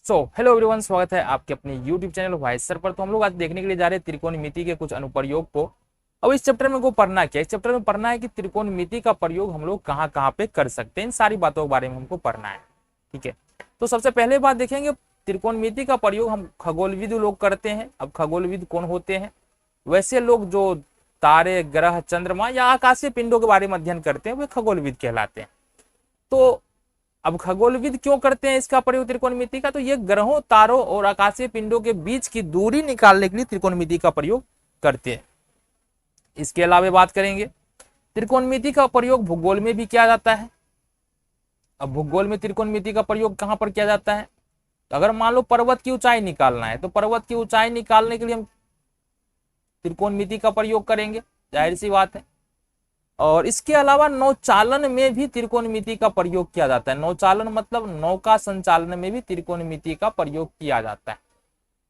Hello everyone, स्वागत है आपके अपने YouTube चैनल वाइस सर पर। तो हम लोग आज देखने के लिए जा रहे हैं त्रिकोणमिति के कुछ अनुप्रयोग को। अब इस चैप्टर में को पढ़ना क्या है? इस चैप्टर में पढ़ना है कि त्रिकोणमिति का प्रयोग हम लोग कहाँ कहाँ पे कर सकते हैं। इन सारी बातों के बारे में हमको पढ़ना है, ठीक है। तो सबसे पहले बात देखेंगे, त्रिकोणमिति का प्रयोग हम खगोलविद लोग करते हैं। अब खगोलविद कौन होते हैं? वैसे लोग जो तारे, ग्रह, चंद्रमा या आकाशीय पिंडों के बारे में अध्ययन करते हैं वे खगोलविद कहलाते हैं। तो अब खगोलविद क्यों करते हैं इसका प्रयोग त्रिकोणमिति का? तो ये ग्रहों, तारों और आकाशीय पिंडों के बीच की दूरी निकालने के लिए त्रिकोणमिति का प्रयोग करते हैं। इसके अलावा बात करेंगे, त्रिकोणमिति का प्रयोग भूगोल में भी किया जाता है। अब भूगोल में त्रिकोणमिति का प्रयोग कहां पर किया जाता है? तो अगर मान लो पर्वत की ऊंचाई निकालना है तो पर्वत की ऊंचाई निकालने के लिए हम त्रिकोणमिति का प्रयोग करेंगे, जाहिर सी बात है। और इसके अलावा नौचालन में भी त्रिकोणमिति का प्रयोग किया जाता है। नौचालन मतलब नौका संचालन में भी त्रिकोणमिति का प्रयोग किया जाता है।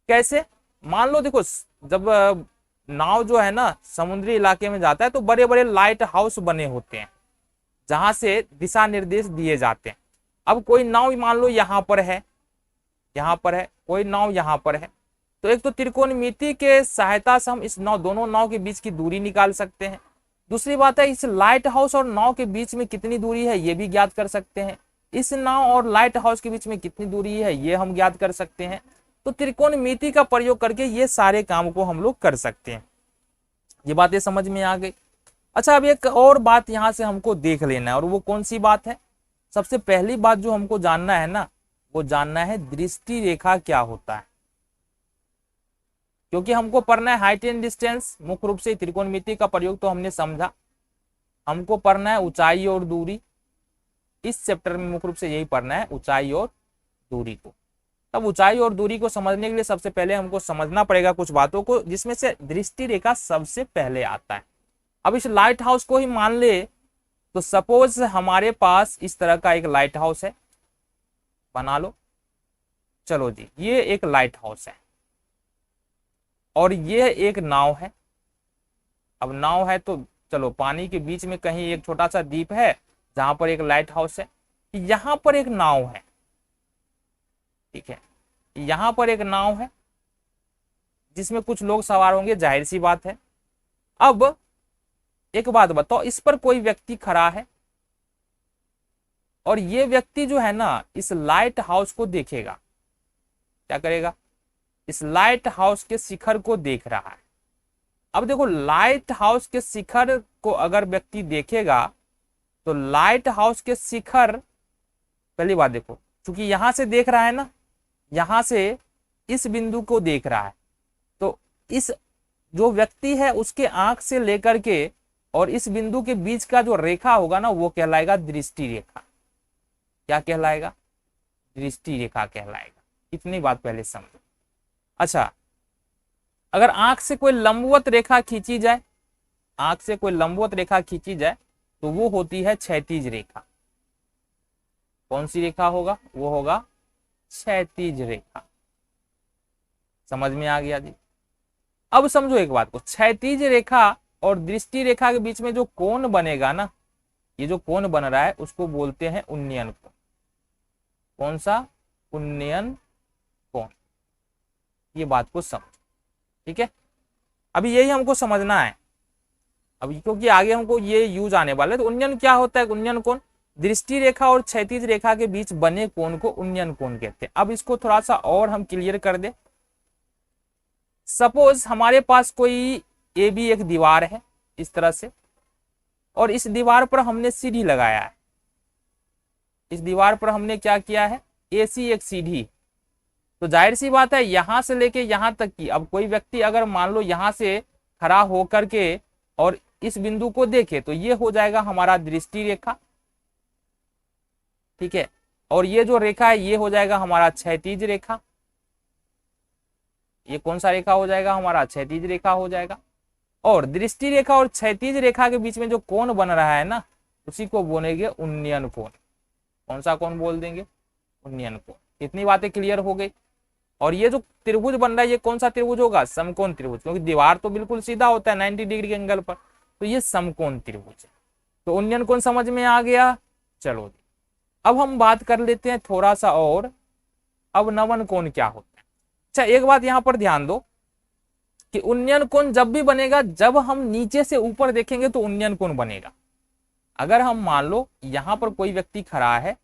कैसे? मान लो देखो, जब नाव जो है ना समुद्री इलाके में जाता है तो बड़े बड़े लाइट हाउस बने होते हैं जहां से दिशा निर्देश दिए जाते हैं। अब कोई नाव मान लो यहाँ पर है, कोई नाव यहाँ पर है, तो एक तो त्रिकोणमिति के सहायता से हम इस दोनों नाव के बीच की दूरी निकाल सकते हैं। दूसरी बात है, इस लाइट हाउस और नाव के बीच में कितनी दूरी है ये भी ज्ञात कर सकते हैं। इस नाव और लाइट हाउस के बीच में कितनी दूरी है ये हम ज्ञात कर सकते हैं। तो त्रिकोणमिति का प्रयोग करके ये सारे काम को हम लोग कर सकते हैं। ये बातें समझ में आ गई। अच्छा, अब एक और बात यहाँ से हमको देख लेना है, और वो कौन सी बात है? सबसे पहली बात जो हमको जानना है ना, वो जानना है दृष्टि रेखा क्या होता है। क्योंकि हमको पढ़ना है हाइट एंड डिस्टेंस, मुख्य रूप से त्रिकोणमिति का प्रयोग तो हमने समझा। हमको पढ़ना है ऊंचाई और दूरी। इस चैप्टर में मुख्य रूप से यही पढ़ना है, ऊंचाई और दूरी को। तब ऊंचाई और दूरी को समझने के लिए सबसे पहले हमको समझना पड़ेगा कुछ बातों को, जिसमें से दृष्टि रेखा सबसे पहले आता है। अब इस लाइट हाउस को ही मान ले तो सपोज हमारे पास इस तरह का एक लाइट हाउस है, बना लो। चलो जी, ये एक लाइट हाउस है और ये एक नाव है। अब नाव है तो चलो पानी के बीच में कहीं एक छोटा सा द्वीप है जहां पर एक लाइट हाउस है। यहां पर एक नाव है, ठीक है, यहां पर एक नाव है जिसमें कुछ लोग सवार होंगे, जाहिर सी बात है। अब एक बात बताओ, इस पर कोई व्यक्ति खड़ा है और ये व्यक्ति जो है ना इस लाइट हाउस को देखेगा। क्या करेगा? इस लाइट हाउस के शिखर को देख रहा है। अब देखो, लाइट हाउस के शिखर को अगर व्यक्ति देखेगा तो लाइट हाउस के शिखर, पहली बात देखो, क्योंकि यहां से देख रहा है ना, यहां से इस बिंदु को देख रहा है, तो इस जो व्यक्ति है उसके आंख से लेकर के और इस बिंदु के बीच का जो रेखा होगा ना वो कहलाएगा दृष्टि रेखा। क्या कहलाएगा? दृष्टि रेखा कहलाएगा। इतनी बात पहले समझो। अच्छा, अगर आंख से कोई लंबवत रेखा खींची जाए, आंख से कोई लंबवत रेखा खींची जाए तो वो होती है क्षैतिज रेखा। कौन सी रेखा होगा? वो होगा क्षैतिज रेखा। समझ में आ गया जी? अब समझो एक बात को, क्षैतिज रेखा और दृष्टि रेखा के बीच में जो कोण बनेगा ना, ये जो कोण बन रहा है उसको बोलते हैं उन्नयन कोण। कौन सा? उन्नयन कोण। ये बात को समझो, ठीक है। अभी यही हमको समझना है अभी, क्योंकि आगे हमको ये यूज आने वाला है। तो उन्नयन क्या होता है? उन्नयन कोण दृष्टि रेखा और क्षैतिज रेखा के बीच बने कोण को उन्नयन कोण कहते हैं। अब इसको थोड़ा सा और हम क्लियर कर दे। सपोज हमारे पास कोई ए बी एक दीवार है इस तरह से, और इस दीवार पर हमने सीढ़ी लगाया है। इस दीवार पर हमने क्या किया है? AC एक सीढ़ी। तो जाहिर सी बात है यहां से लेके यहां तक की, अब कोई व्यक्ति अगर मान लो यहां से खड़ा होकर के और इस बिंदु को देखे तो ये हो जाएगा हमारा दृष्टि रेखा, ठीक है। और ये जो रेखा है ये हो जाएगा हमारा क्षैतिज रेखा। ये कौन सा रेखा हो जाएगा? हमारा क्षैतिज रेखा हो जाएगा। और दृष्टि रेखा और क्षैतिज रेखा के बीच में जो कोण बन रहा है ना उसी को बोलेंगे उन्नयन कोण। कौन सा कोण बोल देंगे? उन्नयन कोण। इतनी बातें क्लियर हो गई। और ये जो त्रिभुज बन रहा है ये कौन सा त्रिभुज होगा? समकोण त्रिभुज, क्योंकि दीवार तो बिल्कुल सीधा होता है 90 डिग्री के एंगल पर, तो ये समकोण त्रिभुज है। तो उन्नयन कोण समझ में आ गया। चलो अब हम बात कर लेते हैं थोड़ा सा और अवनवन कोण क्या होता है। अच्छा एक बात यहां पर ध्यान दो कि उन्नयन कोण जब भी बनेगा जब हम नीचे से ऊपर देखेंगे तो उन्नयन कोण बनेगा। अगर हम मान लो यहां पर कोई व्यक्ति खड़ा है,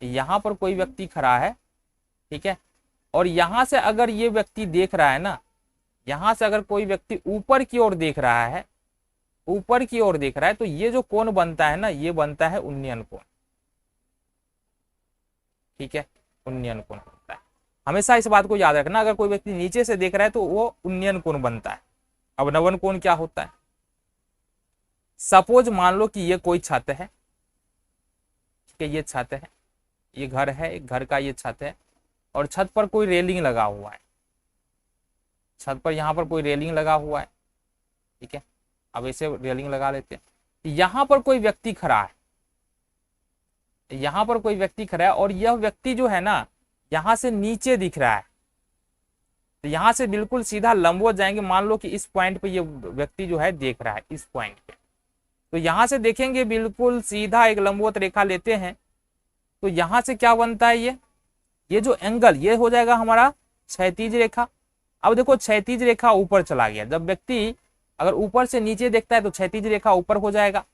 यहां पर कोई व्यक्ति खड़ा है, ठीक है, और यहां से अगर ये व्यक्ति देख रहा है ना, यहां से अगर कोई व्यक्ति ऊपर की ओर देख रहा है, ऊपर की ओर देख रहा है, तो ये जो कोण बनता है ना, ये बनता है उन्नयन कोण। ठीक है, उन्नयन कोण बनता है। हमेशा इस बात को याद रखना, अगर कोई व्यक्ति नीचे से देख रहा है तो वो उन्नयन कोण बनता है। अवनवन कोण क्या होता है? सपोज मान लो कि ये कोई छत है, ठीक है, ये छत है, ये घर है, एक घर का ये छत है, और छत पर कोई रेलिंग लगा हुआ है, छत पर यहाँ पर कोई रेलिंग लगा हुआ है, ठीक है, अब इसे रेलिंग लगा लेते हैं। यहां पर कोई व्यक्ति खड़ा है, यहां पर कोई व्यक्ति खड़ा है, और यह व्यक्ति जो है ना यहां से नीचे दिख रहा है, तो यहां से बिल्कुल सीधा लंबवत जाएंगे। मान लो कि इस पॉइंट पे ये व्यक्ति जो है देख रहा है, इस पॉइंट पे, तो यहां से देखेंगे बिल्कुल सीधा एक लंबवत रेखा लेते हैं, तो यहां से क्या बनता है, ये जो एंगल ये हो जाएगा हमारा क्षैतिज रेखा। अब देखो क्षैतिज रेखा ऊपर चला गया, जब व्यक्ति अगर ऊपर से नीचे देखता है तो क्षैतिज रेखा ऊपर हो जाएगा,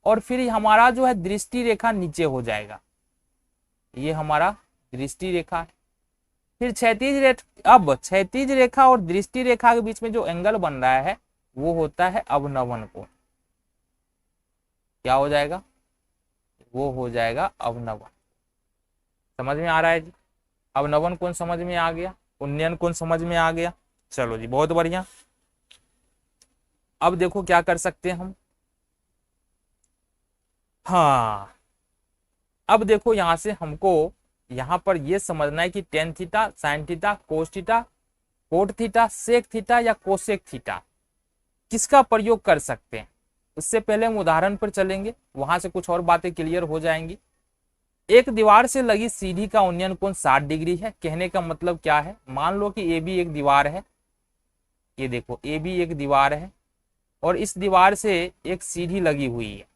और फिर हमारा जो है दृष्टि रेखा नीचे हो जाएगा, ये हमारा दृष्टि रेखा है। फिर क्षैतिज रेखा, अब क्षैतिज रेखा और दृष्टि रेखा के बीच में जो एंगल बन रहा है वो होता है अवनवन कोण। क्या हो जाएगा? वो हो जाएगा अवनवन। समझ में आ रहा है जी? अवनवन कोण समझ में आ गया, उन्नयन कोण समझ में आ गया। चलो जी बहुत बढ़िया। अब देखो क्या कर सकते हैं हम, हाँ अब देखो यहां से हमको यहां पर ये समझना है कि tan theta, sine theta, cos theta, cot theta, sec theta या कोसेक थीटा किसका प्रयोग कर सकते हैं। उससे पहले हम उदाहरण पर चलेंगे, वहां से कुछ और बातें क्लियर हो जाएंगी। एक दीवार से लगी सीढ़ी का उन्नयन कोण 60 डिग्री है। कहने का मतलब क्या है, मान लो कि ए बी एक दीवार है, ये देखो ए बी एक दीवार है, और इस दीवार से एक सीढ़ी लगी हुई है,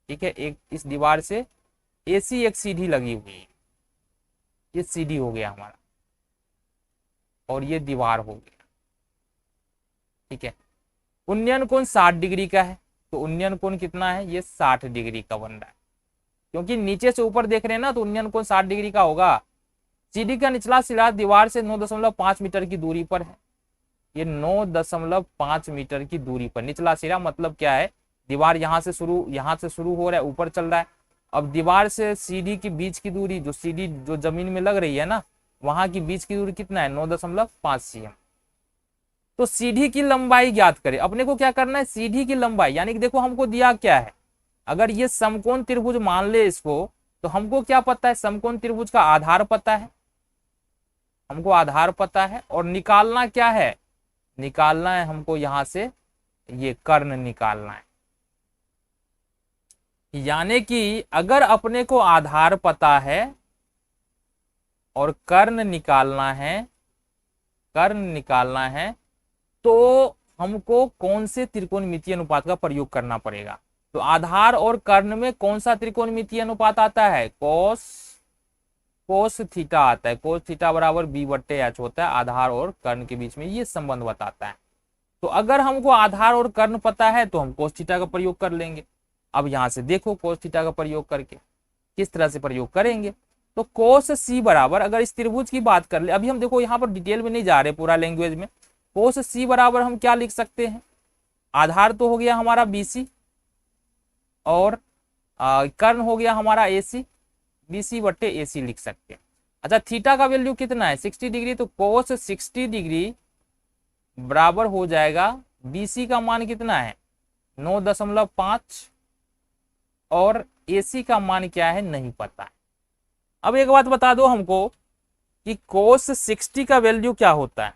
ठीक है, एक इस दीवार से एसी एक सीढ़ी लगी हुई है, ये सीढ़ी हो गया हमारा, और ये दीवार हो गया, ठीक है। उन्नयन कोण 60 डिग्री का है, तो उन्नयन कोण कितना है, ये 60 डिग्री का बन रहा है, क्योंकि नीचे से ऊपर देख रहे हैं ना, तो उन्नयन कोण 60 डिग्री का होगा। सीढ़ी का निचला सिरा दीवार से 9.5 मीटर की दूरी पर है, ये 9.5 मीटर की दूरी पर निचला सिरा, मतलब क्या है, दीवार यहां से शुरू हो रहा है, ऊपर चल रहा है। अब दीवार से सीढ़ी की बीच की दूरी, जो सीढ़ी जो जमीन में लग रही है ना, वहां की बीच की दूरी कितना है, 9.5 cm। तो सीढ़ी की लंबाई ज्ञात करें। अपने को क्या करना है, सीढ़ी की लंबाई, यानी कि देखो हमको दिया क्या है, अगर ये समकोण त्रिभुज मान ले इसको, तो हमको क्या पता है, समकोण त्रिभुज का आधार पता है, हमको आधार पता है, और निकालना क्या है, निकालना है हमको यहां से ये कर्ण निकालना है। यानी कि अगर अपने को आधार पता है और कर्ण निकालना है, कर्ण निकालना है, तो हमको कौन से त्रिकोणमितीय अनुपात का प्रयोग करना पड़ेगा। तो आधार और कर्ण में कौन सा त्रिकोणमितीय अनुपात आता है, कोस थीटा आता है। कोस थीटा बराबर b/h होता है, आधार और कर्ण के बीच में ये संबंध बताता है। तो अगर हमको आधार और कर्ण पता है तो हम कोस थीटा का प्रयोग कर लेंगे। अब यहां से देखो कोस थीटा का प्रयोग करके किस तरह से प्रयोग करेंगे, तो कोस सी बराबर, अगर इस त्रिभुज की बात कर ले, अभी हम देखो यहाँ पर डिटेल में नहीं जा रहे, पूरा लैंग्वेज में, कोस सी बराबर हम क्या लिख सकते हैं, आधार तो हो गया हमारा BC, और कर्ण हो गया हमारा AC, BC/AC लिख सकते हैं। अच्छा थीटा का वैल्यू कितना है, 60 डिग्री, तो कोस 60 डिग्री बराबर हो जाएगा, BC का मान कितना है 9.5, और AC का मान क्या है नहीं पता है। अब एक बात बता दो हमको कि कोस 60 का वैल्यू क्या होता है,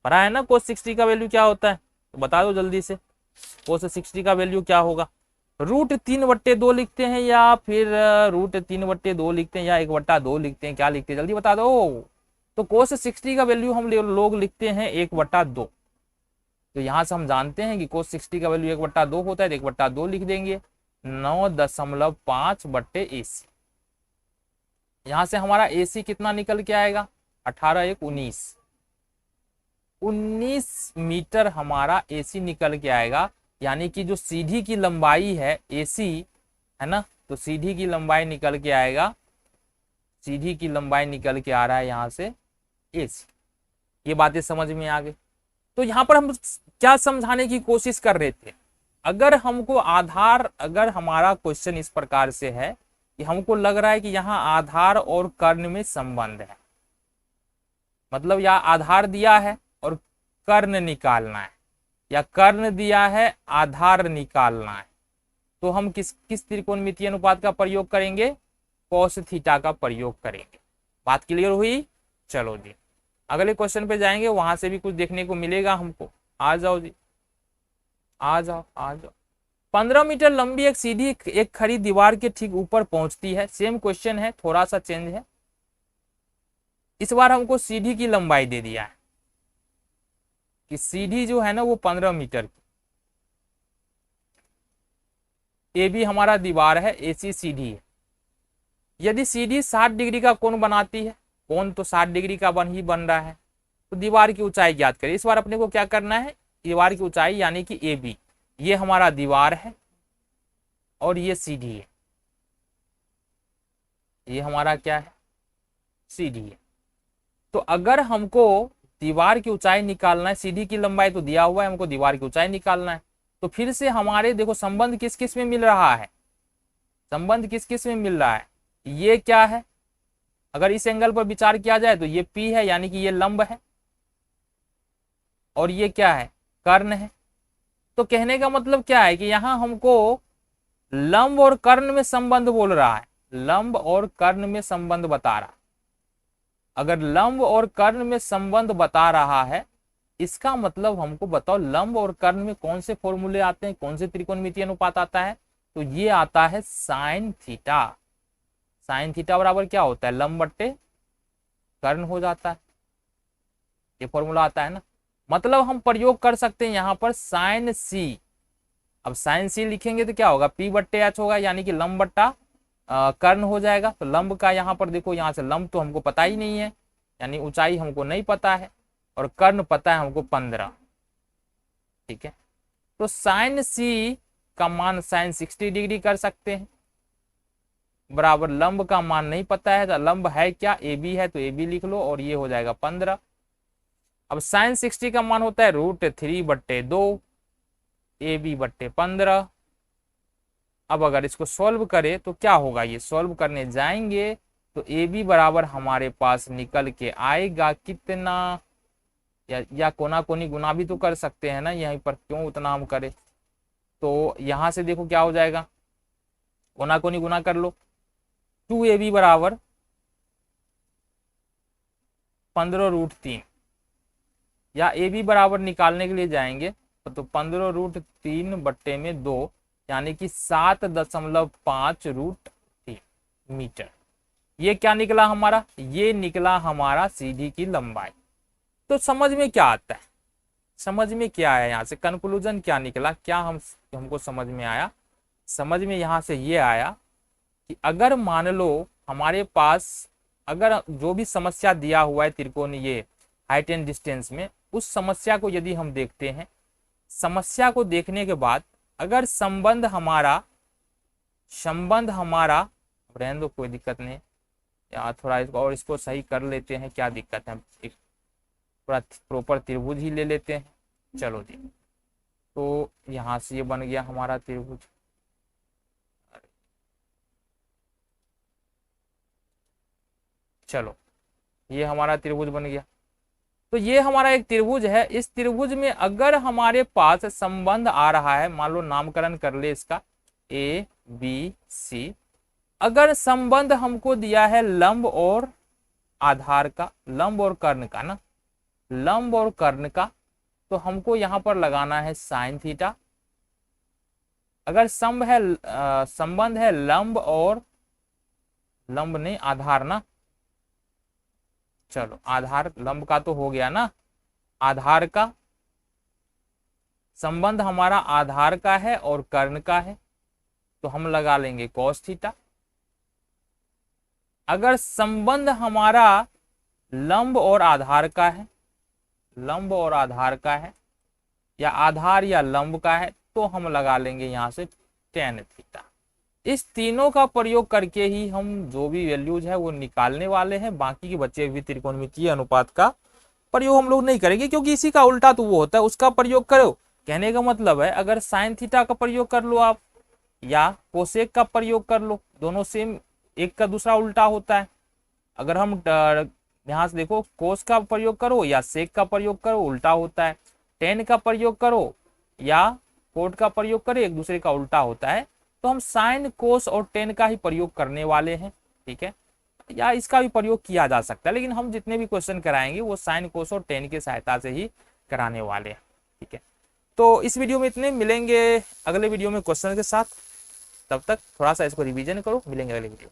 पता है ना कोस 60 का वैल्यू क्या होता है, तो बता दो जल्दी से, कोस 60 का वैल्यू क्या होगा। √3/2 लिखते हैं, या फिर √3/2 लिखते हैं, या 1/2 लिखते हैं, क्या लिखते हैं जल्दी बता दो। तो कोस 60 का वैल्यू हम लोग लिखते हैं 1/2। तो यहां से हम जानते हैं कि कोस 60 का वैल्यू 1/2 होता है, तो 1/2 लिख देंगे, 9.5/AC। यहां से हमारा AC कितना निकल के आएगा, 18 एक 19, 19 मीटर हमारा AC निकल के आएगा। यानी कि जो सीढ़ी की लंबाई है AC है ना, तो सीढ़ी की लंबाई निकल के आएगा, सीढ़ी की लंबाई निकल के आ रहा है यहाँ से AC। ये बातें समझ में आ गई। तो यहाँ पर हम क्या समझाने की कोशिश कर रहे थे, अगर हमको आधार, अगर हमारा क्वेश्चन इस प्रकार से है कि हमको लग रहा है कि यहाँ आधार और कर्ण में संबंध है, मतलब या आधार दिया है और कर्ण निकालना है, या कर्ण दिया है आधार निकालना है, तो हम किस त्रिकोणमितीय अनुपात का प्रयोग करेंगे, कॉस थीटा का प्रयोग करेंगे। बात क्लियर हुई। चलो जी अगले क्वेश्चन पे जाएंगे, वहां से भी कुछ देखने को मिलेगा हमको। आ जाओ जी, आ जाओ आ जाओ। 15 मीटर लंबी एक सीढ़ी एक खड़ी दीवार के ठीक ऊपर पहुंचती है। सेम क्वेश्चन है, थोड़ा सा चेंज है। इस बार हमको सीढ़ी की लंबाई दे दिया है कि सीढ़ी जो है ना वो 15 मीटर की, ए बी हमारा दीवार है, AC सीढ़ी है। यदि सीढ़ी 60 डिग्री का कोण बनाती है, कोण तो 60 डिग्री का बन रहा है, तो दीवार की ऊंचाई ज्ञात करें। इस बार अपने को क्या करना है, दीवार की ऊंचाई यानी कि AB, ये हमारा दीवार है और ये सीढ़ी है, ये हमारा क्या है, सीढ़ी है। तो अगर हमको दीवार की ऊंचाई निकालना है, सीढ़ी की लंबाई तो दिया हुआ है, हमको दीवार की ऊंचाई निकालना है, तो फिर से हमारे देखो संबंध किस किस में मिल रहा है, संबंध किस किस में मिल रहा है, ये क्या है, अगर इस एंगल पर विचार किया जाए तो ये P है, यानी कि ये लंब है, और ये क्या है, कर्ण है। तो कहने का मतलब क्या है कि यहां हमको लंब और कर्ण में संबंध बोल रहा है, लंब और कर्ण में संबंध बता रहा है। अगर लंब और कर्ण में संबंध बता रहा है, इसका मतलब हमको बताओ लंब और कर्ण में कौन से फॉर्मूले आते हैं, कौन से त्रिकोणमितीय अनुपात आता है, तो ये आता है साइन थीटा। साइन थीटा बराबर क्या होता है, लंब बट्टे कर्ण हो जाता है, ये फॉर्मूला आता है ना। मतलब हम प्रयोग कर सकते हैं यहाँ पर साइन सी। अब साइन सी लिखेंगे तो क्या होगा, P बट्टे H होगा, यानी कि लंब बट्टा कर्ण हो जाएगा। तो लंब का यहाँ पर देखो, यहाँ से लंब तो हमको पता ही नहीं है, यानी ऊंचाई हमको नहीं पता है, और कर्ण पता है हमको 15, ठीक है। तो साइन सी का मान साइन 60 डिग्री कर सकते हैं, बराबर लंब का मान नहीं पता है, तो लंब है क्या, AB है, तो AB लिख लो, और ये हो जाएगा 15। अब साइन 60 का मान होता है √3/2 AB बट्टे 15। अब अगर इसको सॉल्व करें तो क्या होगा, ये सॉल्व करने जाएंगे तो AB बराबर हमारे पास निकल के आएगा कितना, या कोना कोनी गुना भी तो कर सकते हैं ना, यहीं पर क्यों उतना हम करें। तो यहां से देखो क्या हो जाएगा, कोना कोनी गुना कर लो, 2AB बराबर 15√3, या AB बराबर निकालने के लिए जाएंगे तो 15√3/2, यानी कि 7.5√3 मीटर। ये क्या निकला हमारा, ये निकला हमारा सीढ़ी की लंबाई। तो समझ में क्या आता है, समझ में क्या आया, यहाँ से कंक्लूजन क्या निकला, क्या हमको समझ में आया, समझ में यहाँ से ये आया कि अगर मान लो हमारे पास, अगर जो भी समस्या दिया हुआ है त्रिकोण ये हाइट एंड डिस्टेंस में, उस समस्या को यदि हम देखते हैं, समस्या को देखने के बाद अगर संबंध हमारा रहने दो, कोई दिक्कत नहीं, या थोड़ा इसको और इसको सही कर लेते हैं, क्या दिक्कत है, एक पूरा प्रॉपर त्रिभुज ही ले लेते हैं। चलो जी, तो यहाँ से ये बन गया हमारा त्रिभुज, चलो ये हमारा त्रिभुज बन गया। तो ये हमारा एक त्रिभुज है, इस त्रिभुज में अगर हमारे पास संबंध आ रहा है, मान लो नामकरण कर ले इसका ABC, अगर संबंध हमको दिया है लंब और आधार का, लंब और कर्ण का ना, लंब और कर्ण का, तो हमको यहां पर लगाना है साइन थीटा। अगर संबंध है लंब और, लंब नहीं आधार ना, चलो आधार, लंब का तो हो गया ना, आधार का संबंध हमारा आधार का है और कर्ण का है, तो हम लगा लेंगे कॉस थीटा। अगर संबंध हमारा लंब और आधार का है, लंब और आधार का है, या आधार या लंब का है, तो हम लगा लेंगे यहां से टेन थीटा। इस तीनों का प्रयोग करके ही हम जो भी वैल्यूज है वो निकालने वाले हैं। बाकी के बचे हुए त्रिकोणमितीय अनुपात का प्रयोग हम लोग नहीं करेंगे, क्योंकि इसी का उल्टा तो वो होता है, उसका प्रयोग करो। कहने का मतलब है अगर साइन थीटा का प्रयोग कर लो आप, या कोसेक का प्रयोग कर लो, दोनों सेम, एक का दूसरा उल्टा होता है। अगर हम यहां से देखो, कोस का प्रयोग करो या सेक का प्रयोग करो, उल्टा होता है। टेन का प्रयोग करो या कोट का प्रयोग करो, एक दूसरे का उल्टा होता है। तो हम साइन, कोस और टेन का ही प्रयोग करने वाले हैं, ठीक है। या इसका भी प्रयोग किया जा सकता है, लेकिन हम जितने भी क्वेश्चन कराएंगे वो साइन, कोस और टेन की सहायता से ही कराने वाले हैं, ठीक है। तो इस वीडियो में इतने, मिलेंगे अगले वीडियो में क्वेश्चन के साथ। तब तक थोड़ा सा इसको रिवीजन करो, मिलेंगे अगले वीडियो।